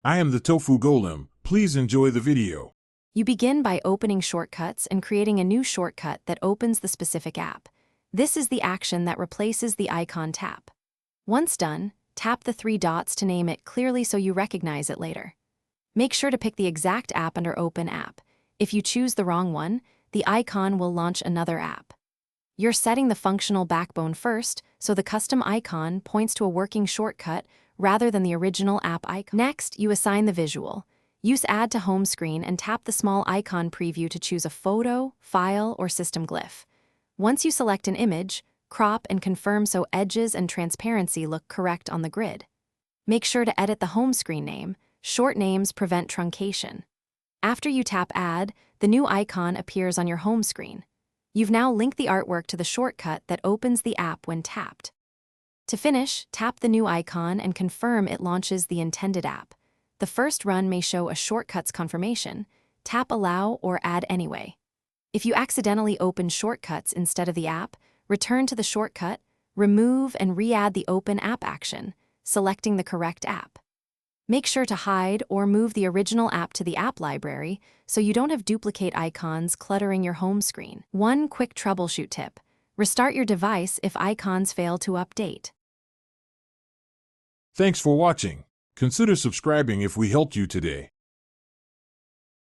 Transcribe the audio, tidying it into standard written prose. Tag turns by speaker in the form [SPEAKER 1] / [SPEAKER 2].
[SPEAKER 1] I am the Tofu Golem. Please enjoy the video.
[SPEAKER 2] You begin by opening Shortcuts and creating a new shortcut that opens the specific app. This is the action that replaces the icon tap. Once done, tap the three dots to name it clearly so you recognize it later. Make sure to pick the exact app under Open App. If you choose the wrong one, the icon will launch another app. You're setting the functional backbone first, so the custom icon points to a working shortcut rather than the original app icon. Next, you assign the visual. Use Add to Home Screen and tap the small icon preview to choose a photo, file, or system glyph. Once you select an image, crop and confirm so edges and transparency look correct on the grid. Make sure to edit the home screen name. Short names prevent truncation. After you tap Add, the new icon appears on your home screen. You've now linked the artwork to the shortcut that opens the app when tapped. To finish, tap the new icon and confirm it launches the intended app. The first run may show a shortcuts confirmation. Tap Allow or Add anyway. If you accidentally open Shortcuts instead of the app, return to the shortcut, remove and re-add the Open App action, selecting the correct app. Make sure to hide or move the original app to the app library so you don't have duplicate icons cluttering your home screen. One quick troubleshoot tip: restart your device if icons fail to update.
[SPEAKER 1] Thanks for watching. Consider subscribing if we helped you today.